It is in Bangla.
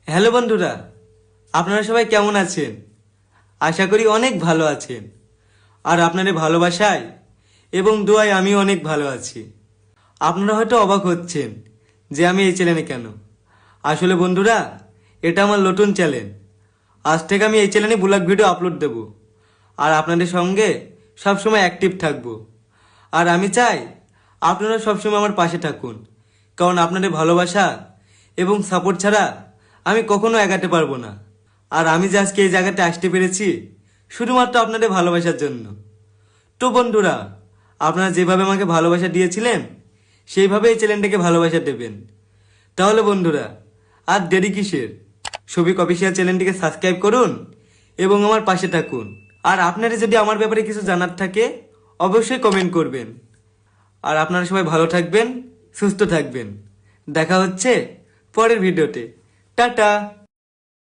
হ্যালো বন্ধুরা, আপনারা সবাই কেমন আছেন? আশা করি অনেক ভালো আছেন। আর আপনাদের ভালোবাসায় এবং দোয়ায় আমি অনেক ভালো আছি। আপনারা হয়তো অবাক হচ্ছেন যে আমি এই চ্যানেলে কেন। আসলে বন্ধুরা, এটা আমার নতুন চ্যানেল। আজ থেকে আমি এই চ্যানেলে ব্লগ ভিডিও আপলোড দেব আর আপনাদের সঙ্গে সবসময় অ্যাক্টিভ থাকব। আর আমি চাই আপনারা সবসময় আমার পাশে থাকুন, কারণ আপনাদের ভালোবাসা এবং সাপোর্ট ছাড়া আমি কখনো এগাতে পারবো না। আর আমি যে আজকে এই জায়গাতে আসতে পেরেছি শুধুমাত্র আপনাদের ভালোবাসার জন্য। তো বন্ধুরা, আপনারা যেভাবে আমাকে ভালোবাসা দিয়েছিলেন সেইভাবে এই চ্যানেলটাকে ভালোবাসা দেবেন। তাহলে বন্ধুরা, আর দেরি কিসের? সবিক অফিসিয়াল চ্যানেলটিকে সাবস্ক্রাইব করুন এবং আমার পাশে থাকুন। আর আপনারা যদি আমার ব্যাপারে কিছু জানার থাকে অবশ্যই কমেন্ট করবেন। আর আপনারা সবাই ভালো থাকবেন, সুস্থ থাকবেন। দেখা হচ্ছে পরের ভিডিওতে। টাটা।